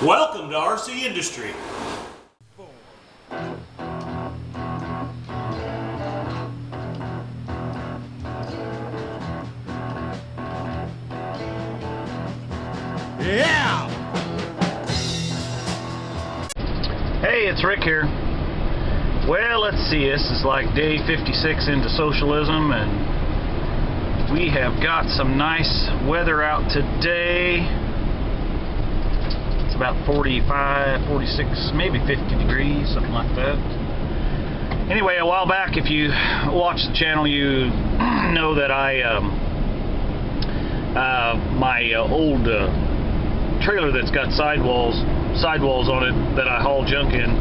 Welcome to RC Industry. Yeah! Hey, it's Rick here. Well, let's see, this is like day 56 into socialism, and we have got some nice weather out today. It's about 45, 46, maybe 50 degrees, something like that. Anyway, a while back, if you watch the channel, you know that my old trailer that's got sidewalls on it that I haul junk in,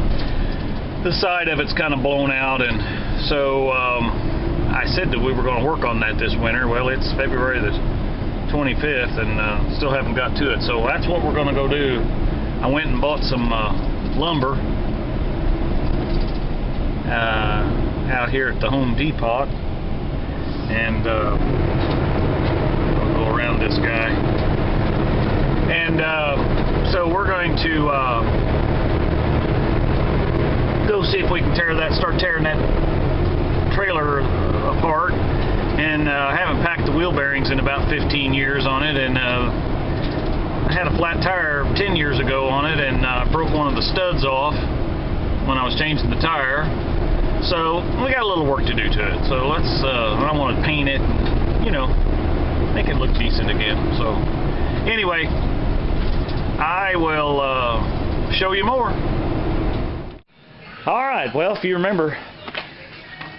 the side of it's kind of blown out, and so I said that we were going to work on that this winter. Well, it's February the 25th and still haven't got to it, so that's what we're going to go do. I went and bought some lumber out here at the Home Depot, and I'll go around this guy. And so we're going to go see if we can start tearing that trailer apart. And I haven't packed the wheel bearings in about 15 years on it, and I had a flat tire 10 years ago on it, and broke one of the studs off when I was changing the tire. So we got a little work to do to it. So I want to paint it and, you know, make it look decent again. So anyway, I will show you more. Alright, well, if you remember,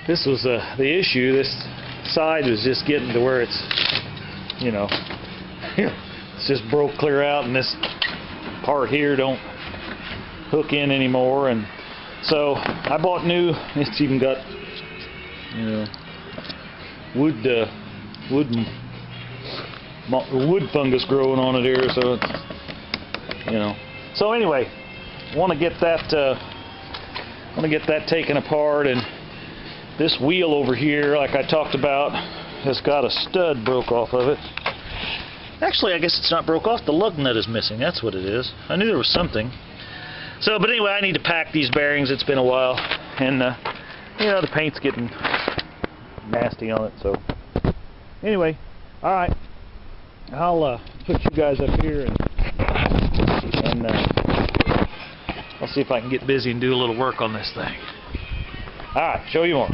this was the issue. This side was just getting to where it's, you know, it's just broke clear out, and this part here don't hook in anymore. And so I bought new. It's even got, you know, wood fungus growing on it here, so it's, you know. So anyway, want to get that taken apart, and this wheel over here, like I talked about, has got a stud broke off of it. Actually, I guess it's not broke off. The lug nut is missing. That's what it is. I knew there was something. So, but anyway, I need to pack these bearings. It's been a while, and you know, the paint's getting nasty on it. So anyway, all right, I'll put you guys up here, and I'll see if I can get busy and do a little work on this thing. All right, show you more.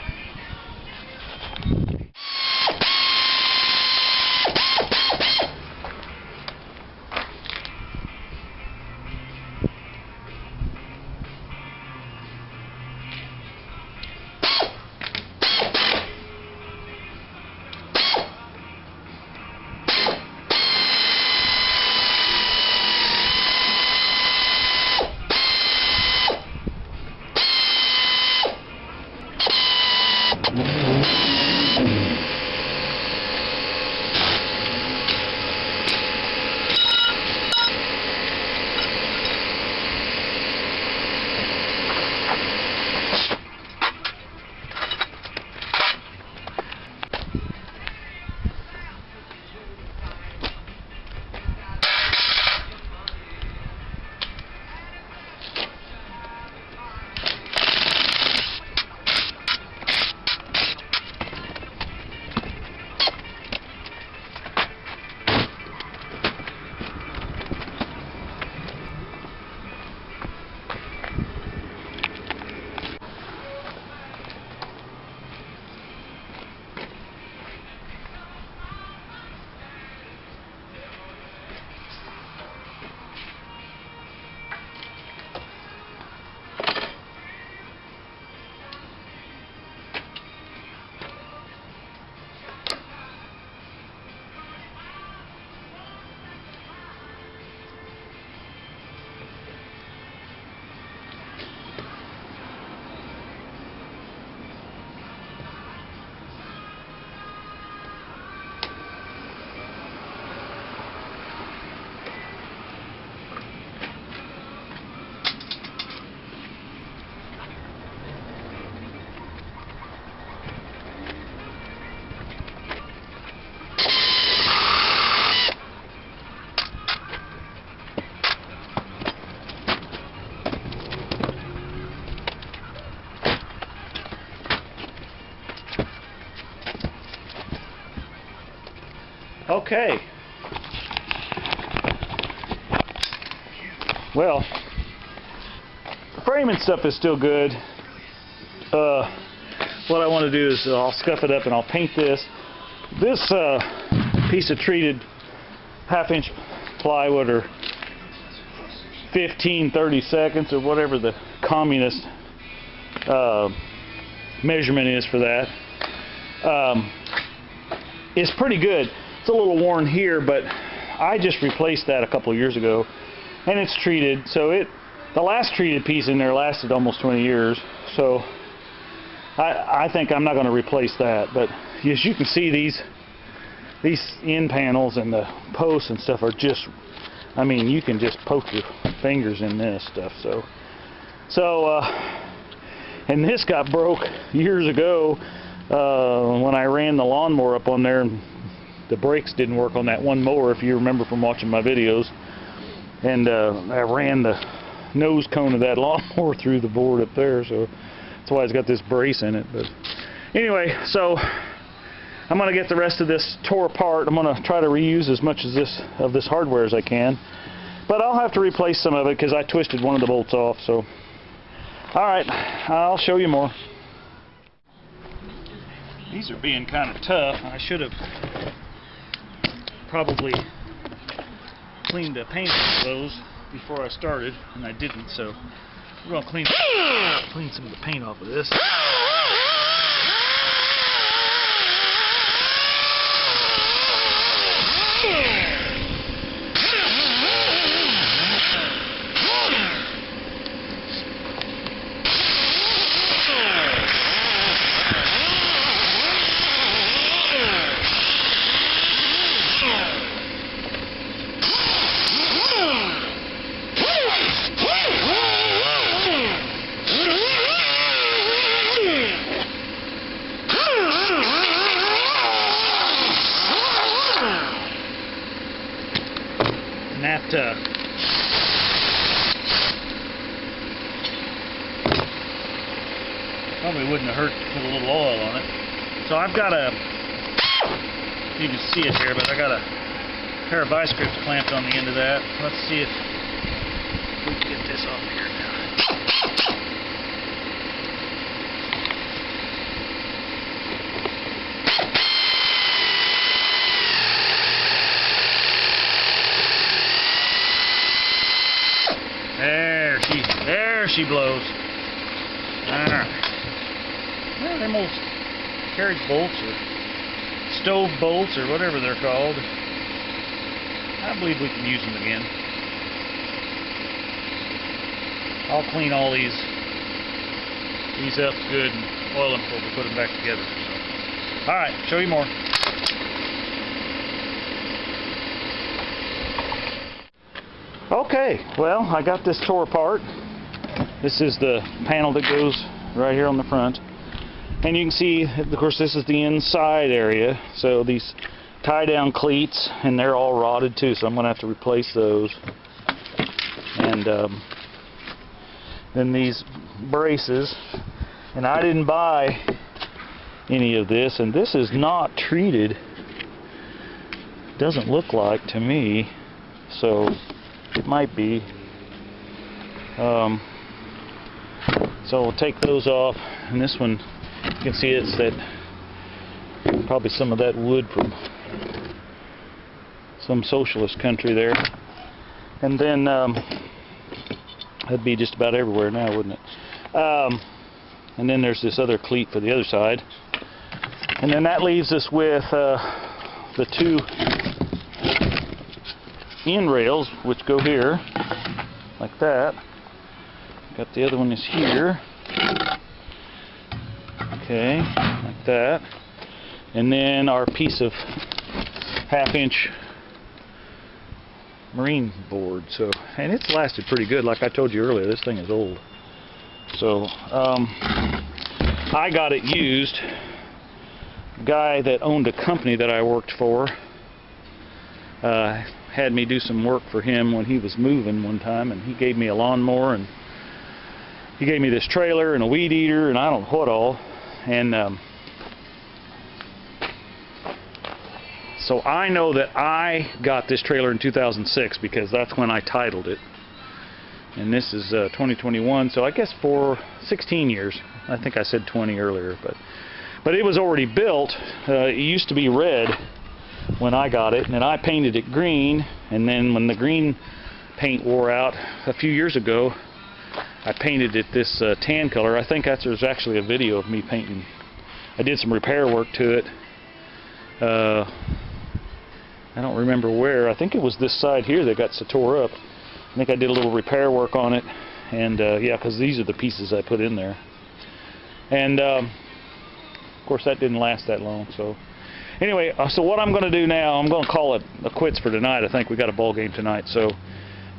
Okay. Well, the framing stuff is still good. What I want to do is I'll scuff it up and I'll paint this. This piece of treated 1/2-inch plywood, or 15-30 seconds, or whatever the communist measurement is for that, is pretty good. It's a little worn here, but I just replaced that a couple of years ago, and it's treated. So the last treated piece in there lasted almost 20 years. So I think I'm not going to replace that. But as you can see, these end panels and the posts and stuff are just, I mean, you can just poke your fingers in this stuff. And this got broke years ago when I ran the lawnmower up on there, and the brakes didn't work on that one mower, if you remember from watching my videos. And I ran the nose cone of that lawnmower through the board up there, so that's why it's got this brace in it. But anyway, so I'm going to get the rest of this tore apart. I'm going to try to reuse as much of this hardware as I can. But I'll have to replace some of it because I twisted one of the bolts off. So, alright, I'll show you more. These are being kind of tough. I should have probably cleaned the paint off those before I started, and I didn't. So we're going to clean some of the paint off of this. And that probably wouldn't have hurt to put a little oil on it. So I've got you can see it here, but I got a pair of vice grips clamped on the end of that. Let's see if we can get this off here now. There she blows. Alright. Well, them old carriage bolts or stove bolts or whatever they're called, I believe we can use them again. I'll clean all these up good and oil them before we put them back together. So. Alright, show you more. Okay, well, I got this tore apart. This is the panel that goes right here on the front. And you can see, of course, this is the inside area. So these tie-down cleats, and they're all rotted too, so I'm going to have to replace those. And then these braces. And I didn't buy any of this, and this is not treated. Doesn't look like to me, so it might be. So we'll take those off, and this one, you can see it's that, probably some of that wood from some socialist country there. And then that'd be just about everywhere now, wouldn't it? And then there's this other cleat for the other side. And then that leaves us with the two end rails, which go here, like that. Got the other one is here. Okay, like that. And then our piece of 1/2-inch marine board. So, and it's lasted pretty good. Like I told you earlier, this thing is old. So, I got it used. The guy that owned a company that I worked for had me do some work for him when he was moving one time, and he gave me a lawnmower, and he gave me this trailer and a weed eater and I don't know what all. And So I know that I got this trailer in 2006 because that's when I titled it. And this is 2021, so I guess for 16 years. I think I said 20 earlier, but it was already built. It used to be red when I got it, and then I painted it green, and then when the green paint wore out a few years ago, I painted it this tan color. I think there's actually a video of me painting. I did some repair work to it. I don't remember where. I think it was this side here that got so tore up. I think I did a little repair work on it, and yeah, because these are the pieces I put in there. And of course that didn't last that long. So anyway, so what I'm going to do now, I'm going to call it a quits for tonight. I think we got a ball game tonight. So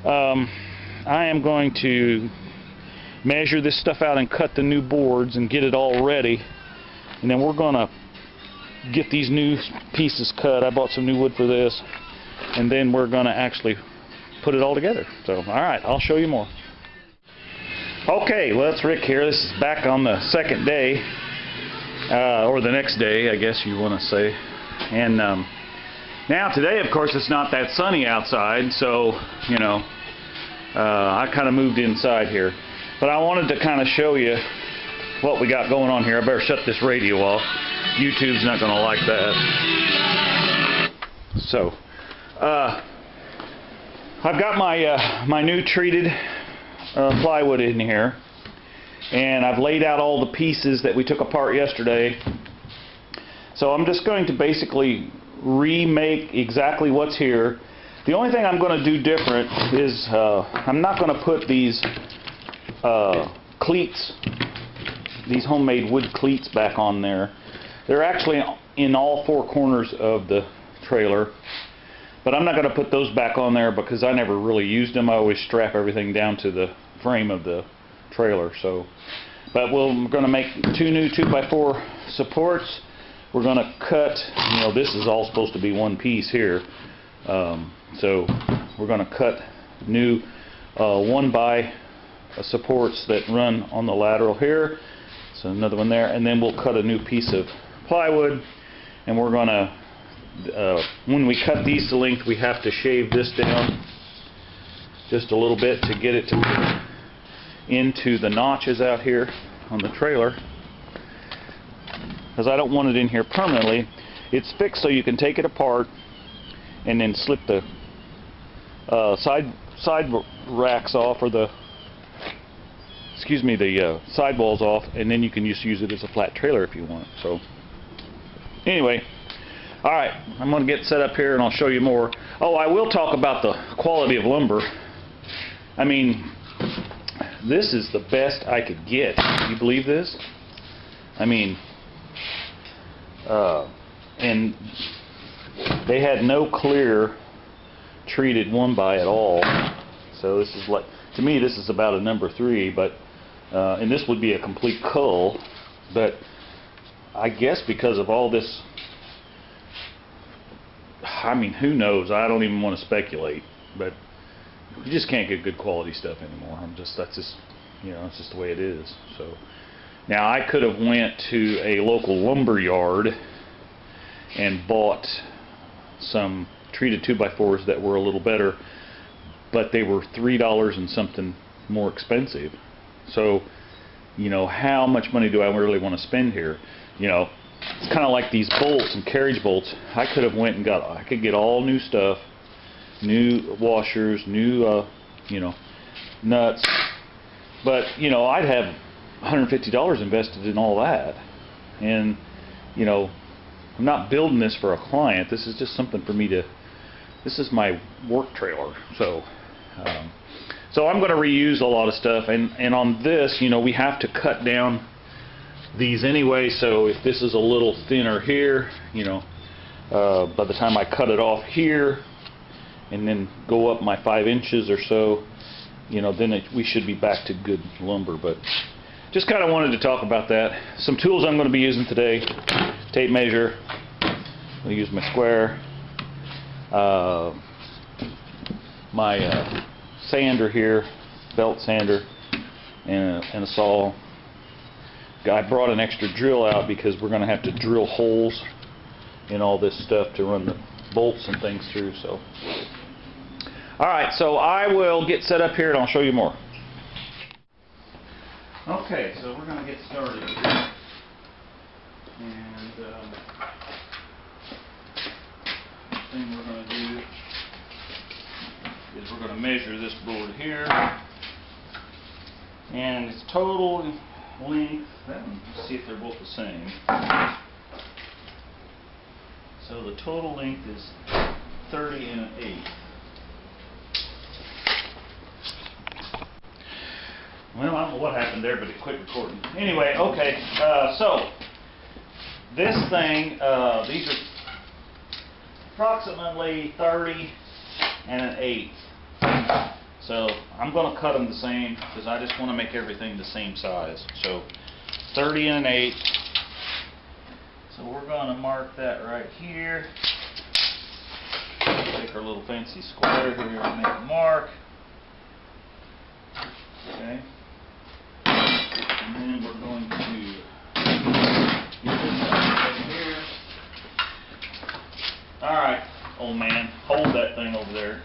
I am going to measure this stuff out and cut the new boards and get it all ready, and then we're going to get these new pieces cut. I bought some new wood for this, and then we're going to actually put it all together. So alright, I'll show you more. Okay, well, it's Rick here. This is back on the second day, or the next day, I guess you want to say. And now today, of course, it's not that sunny outside, so you know, I kind of moved inside here. But I wanted to kind of show you what we got going on here. I better shut this radio off. YouTube's not going to like that. So I've got my new treated plywood in here, and I've laid out all the pieces that we took apart yesterday. So I'm just going to basically remake exactly what's here. The only thing I'm going to do different is I'm not going to put these cleats, these homemade wood cleats, back on there. They're actually in all four corners of the trailer, but I'm not going to put those back on there because I never really used them. I always strap everything down to the frame of the trailer. So, but we're going to make two new 2x4 supports. We're going to cut, you know, this is all supposed to be one piece here. So we're going to cut new 1x supports that run on the lateral here. So another one there, and then we'll cut a new piece of plywood, and we're going to, when we cut these to length, we have to shave this down just a little bit to get it to into the notches out here on the trailer, because I don't want it in here permanently. It's fixed so you can take it apart and then slip the side racks off, or the sidewalls off, and then you can just use it as a flat trailer if you want. So anyway, alright, I'm going to get set up here and I'll show you more. Oh, I will talk about the quality of lumber. I mean, this is the best I could get. Can you believe this? I mean, and they had no clear treated 1x at all. So this is like, to me, this is about a number 3, but and this would be a complete cull, but I guess because of all this, I mean, who knows? I don't even want to speculate, but you just can't get good quality stuff anymore. That's just, you know, it's just the way it is. So now I could have went to a local lumber yard and bought some treated 2x4s that were a little better, but they were $3 and something more expensive. So, you know, how much money do I really want to spend here? You know, it's kind of like these bolts and carriage bolts. I could have went and I could get all new stuff, new washers, new, you know, nuts. But, you know, I'd have $150 invested in all that. And, you know, I'm not building this for a client. This is just something for me to, this is my work trailer. So, so I'm going to reuse a lot of stuff, and on this, you know, we have to cut down these anyway. So if this is a little thinner here, you know, by the time I cut it off here and then go up my 5 inches or so, you know, then we should be back to good lumber. But just kind of wanted to talk about that. Some tools I'm going to be using today: tape measure. I'll use my square, my sander here, belt sander, and a saw. I brought an extra drill out because we're going to have to drill holes in all this stuff to run the bolts and things through. So, all right, so I will get set up here and I'll show you more. Okay, so we're going to get started here. And the thing we're going to do is we're going to measure this board here. And its total length, let's see if they're both the same. So the total length is 30 1/8. Well, I don't know what happened there, but it quit recording. Anyway, okay, so this thing, these are approximately 30 1/8. So I'm going to cut them the same because I just want to make everything the same size. So 30 1/8. So we're going to mark that right here. Take our little fancy square here and make a mark. Okay. And then we're going to get this right here. Alright, old man, hold that thing over there.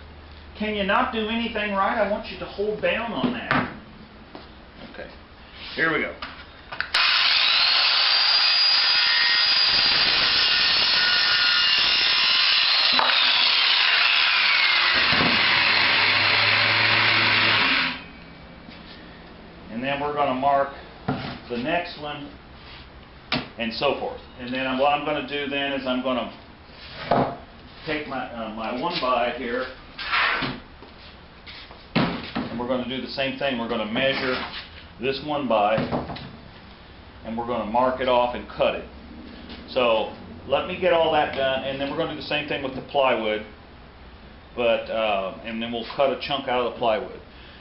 Can you not do anything right? I want you to hold down on that. Okay, here we go. And then we're going to mark the next one, and so forth. And then what I'm going to do then is I'm going to take my 1x here, and we're going to do the same thing. We're going to measure this 1x, and we're going to mark it off and cut it. So let me get all that done, and then we're going to do the same thing with the plywood, but and then we'll cut a chunk out of the plywood.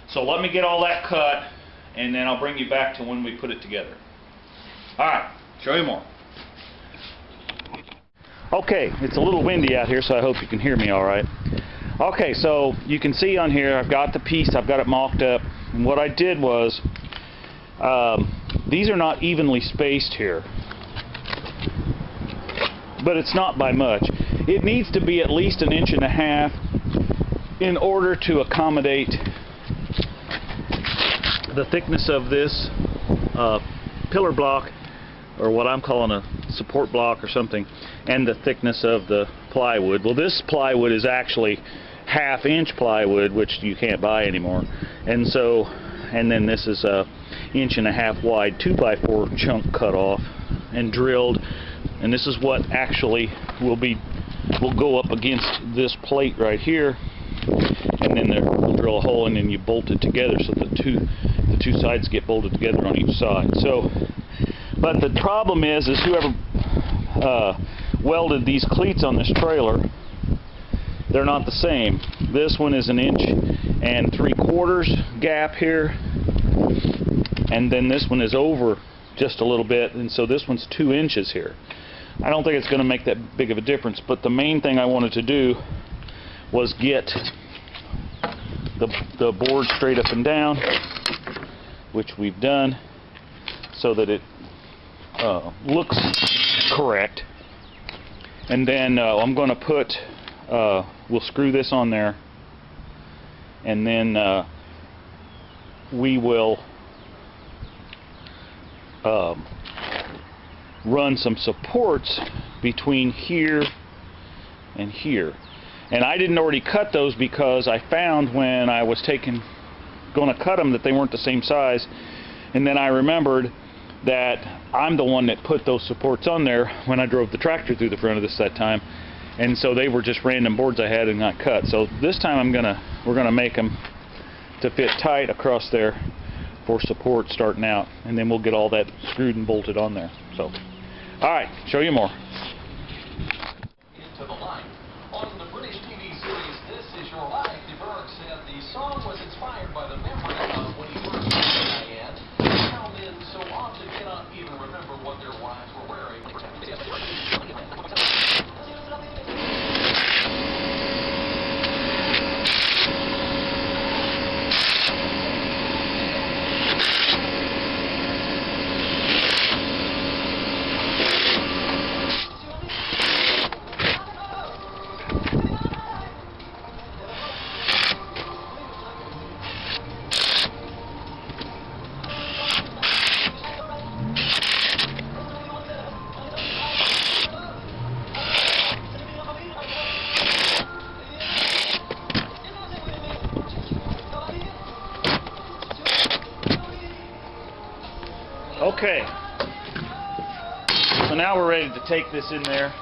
So let me get all that cut, and then I'll bring you back to when we put it together. Alright, show you more. Okay, it's a little windy out here, so I hope you can hear me alright. Okay, so you can see on here I've got the piece, I've got it mocked up, and what I did was, these are not evenly spaced here, but it's not by much. It needs to be at least 1.5 inches in order to accommodate the thickness of this pillar block, or what I'm calling a support block or something, and the thickness of the plywood. Well, this plywood is actually 1/2 inch plywood, which you can't buy anymore, and so, and then this is a 1.5 inch wide 2x4 chunk cut off and drilled, and this is what actually will go up against this plate right here, and then we'll drill a hole and then you bolt it together so the two sides get bolted together on each side. So, but the problem is whoever welded these cleats on this trailer, they're not the same. This one is 1 3/4 inch gap here, and then this one is over just a little bit, and so this one's 2 inches here. I don't think it's going to make that big of a difference, but the main thing I wanted to do was get the board straight up and down, which we've done, so that it looks correct. And then I'm going to put, we'll screw this on there, and then we will run some supports between here and here. And I didn't already cut those because I found when I was going to cut them that they weren't the same size, and then I remembered that I'm the one that put those supports on there when I drove the tractor through the front of this that time, and so they were just random boards I had and not cut. So this time we're gonna make them to fit tight across there for support starting out, and then we'll get all that screwed and bolted on there. So, all right, show you more. Into the light. On the British TV series This Is Your Life, DeBerg said the song was inspired by the memory of when he first met Diane. How men so often cannot even remember what their wives were wearing. Okay. So now we're ready to take this in there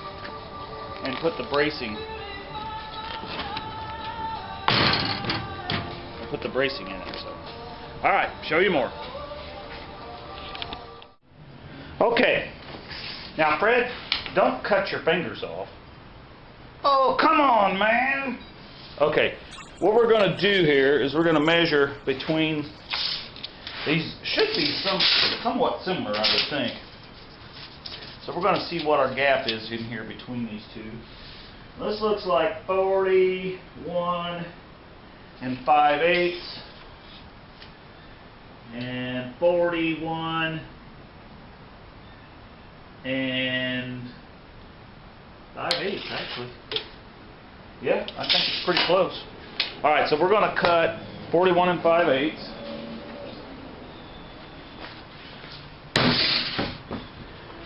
and put the bracing. Put the bracing in it. So, all right, show you more. Okay. Now, Fred, don't cut your fingers off. Oh, come on, man. Okay. What we're going to do here is we're going to measure between these. Should be somewhat similar, I would think. So we're going to see what our gap is in here between these two. This looks like 41 and 5/8 and 41 and 5/8 actually. Yeah, I think it's pretty close. All right, so we're going to cut 41 and 5/8.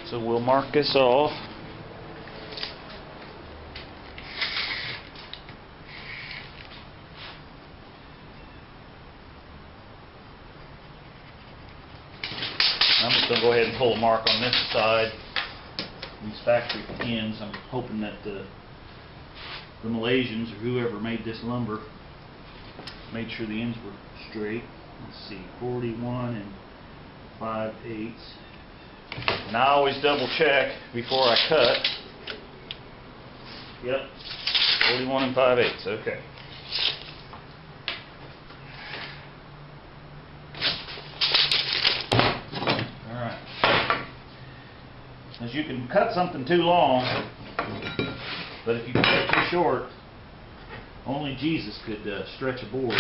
So we'll mark this off. I'm just going to go ahead and pull a mark on this side. These factory ends, I'm hoping that the Malaysians or whoever made this lumber made sure the ends were straight. Let's see, 41 and 5/8. And I always double check before I cut. Yep, 41 and 5/8, okay. As you can cut something too long, but if you cut it too short, only Jesus could stretch a board.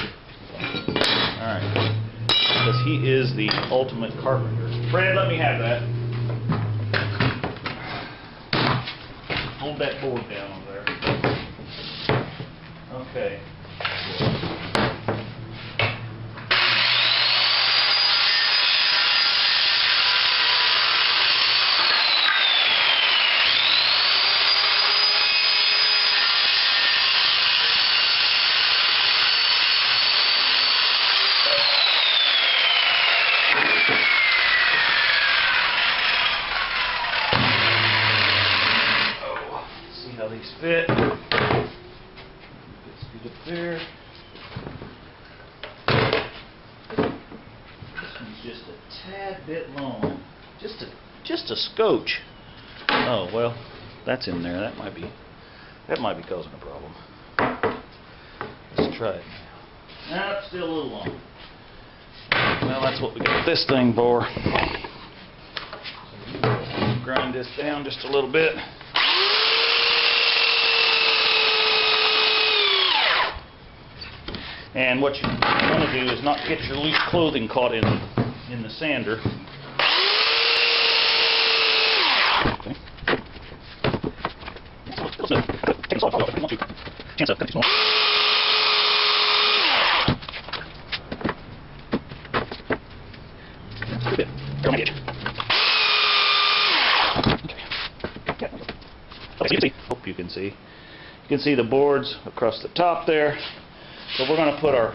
Alright, because he is the ultimate carpenter. Fred, let me have that. Hold that board down over there. Okay. How these fit. Let's get up there. This one's just a tad bit long. Just a scotch. Oh well, that's in there. That might be causing a problem. Let's try it. Nope, still a little long. Well, that's what we got this thing for. So grind this down just a little bit. And what you want to do is not get your loose clothing caught in the sander. Okay. Hope you can see. You can see the boards across the top there. So we're going to put our,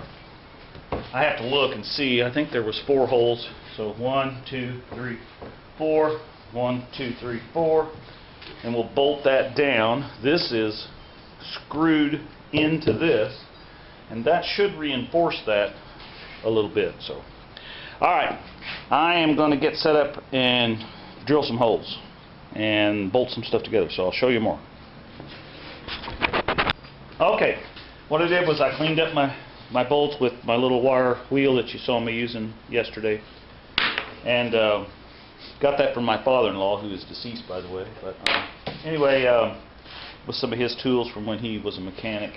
I have to look and see, I think there was 4 holes. So 1, 2, 3, 4, 1, 2, 3, 4. And we'll bolt that down. This is screwed into this. And that should reinforce that a little bit. So, alright, I am going to get set up and drill some holes and bolt some stuff together. So I'll show you more. Okay. What I did was I cleaned up my bolts with my little wire wheel that you saw me using yesterday, and got that from my father-in-law, who is deceased, by the way. But anyway, with some of his tools from when he was a mechanic.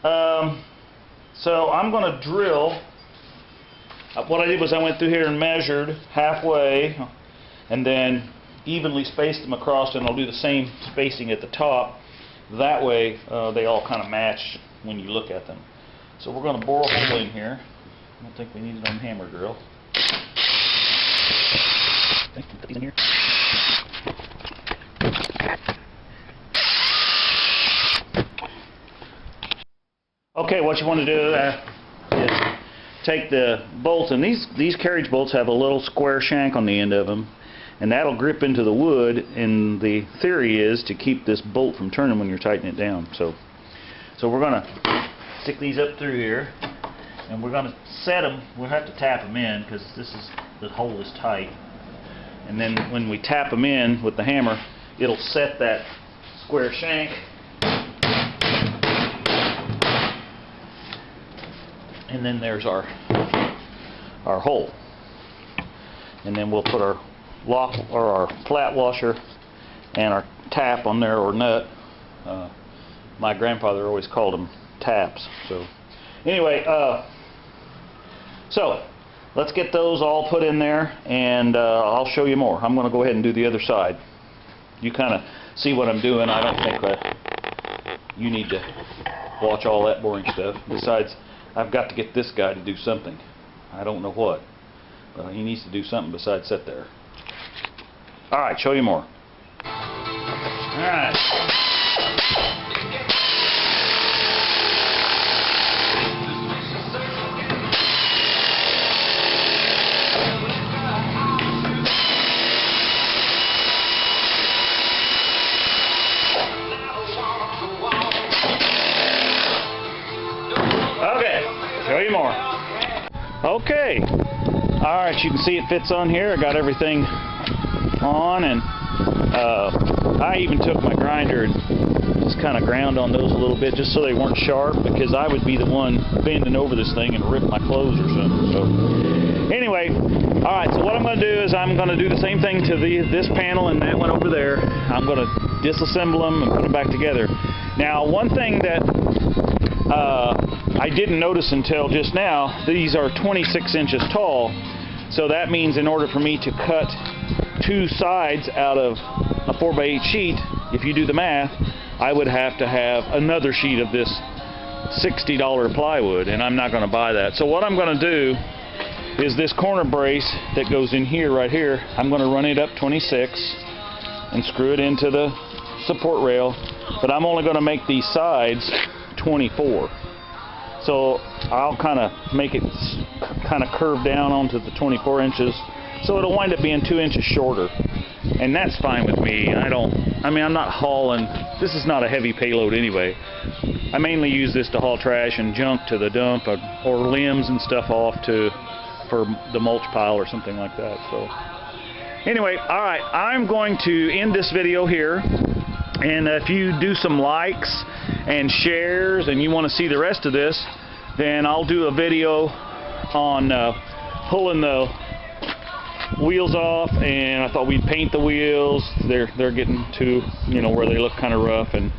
So I'm going to drill. What I did was I went through here and measured halfway, and then evenly spaced them across, and I'll do the same spacing at the top. That way, they all kind of match when you look at them. So we're going to bore a hole in here. I don't think we need it on hammer drill. Okay, put these in here. Okay, what you want to do is take the bolts, and these carriage bolts have a little square shank on the end of them, and that'll grip into the wood, and the theory is to keep this bolt from turning when you're tightening it down. So we're going to stick these up through here, and we're going to set them. We'll have to tap them in because the hole is tight, and then when we tap them in with the hammer, it'll set that square shank. And then there's our hole, and then we'll put our lock or our flat washer and our tap on there, or nut. My grandfather always called them taps. So anyway, so let's get those all put in there, and I'll show you more. I'm going to go ahead and do the other side. You kind of see what I'm doing. I don't think you need to watch all that boring stuff. Besides, I've got to get this guy to do something. I don't know what, but he needs to do something besides sit there. Alright, show you more. Alright. Okay, show you more. Okay. Alright, you can see it fits on here. I got everything on, and I even took my grinder and just kind of ground on those a little bit just so they weren't sharp, because I would be the one bending over this thing and rip my clothes or something. So anyway, alright, so what I'm going to do is I'm going to do the same thing to this panel and that one over there. I'm going to disassemble them and put them back together. Now, one thing that I didn't notice until just now, these are 26 inches tall, so that means in order for me to cut two sides out of a 4x8 sheet, if you do the math, I would have to have another sheet of this $60 plywood, and I'm not going to buy that. So what I'm going to do is this corner brace that goes in here, right here, I'm going to run it up 26 and screw it into the support rail, but I'm only going to make these sides 24. So I'll kind of make it kind of curve down onto the 24 inches, so it'll wind up being 2 inches shorter, and that's fine with me. I'm not hauling. This is not a heavy payload anyway. I mainly use this to haul trash and junk to the dump, or limbs and stuff off for the mulch pile or something like that. So anyway, all right, I'm going to end this video here, and if you do some likes and shares and you want to see the rest of this, then I'll do a video on pulling the wheels off, and I thought we'd paint the wheels. They're getting to, where they look kind of rough, and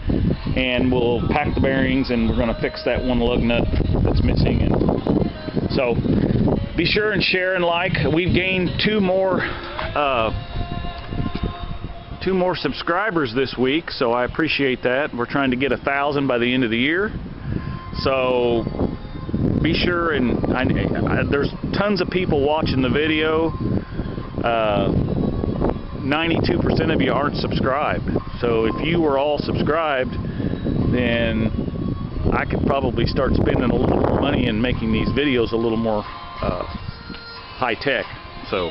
we'll pack the bearings, and we're going to fix that one lug nut that's missing. And so be sure and share and like. We've gained two more subscribers this week, so I appreciate that. We're trying to get 1,000 by the end of the year, so be sure, and there's tons of people watching the video. 92% of you aren't subscribed, so if you were all subscribed, then I could probably start spending a little more money and making these videos a little more high-tech. So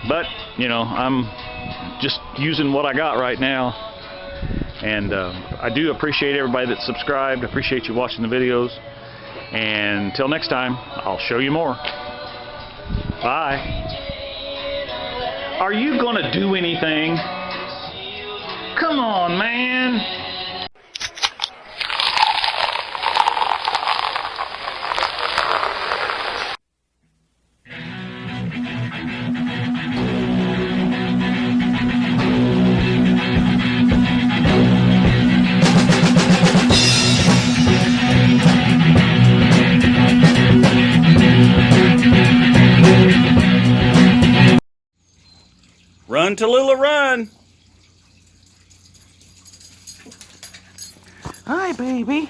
but I'm just using what I got right now, and I do appreciate everybody that's subscribed. I appreciate you watching the videos, and until next time, I'll show you more. Bye. Are you gonna do anything? Come on, man. Run, Tallulah, run! Hi, baby.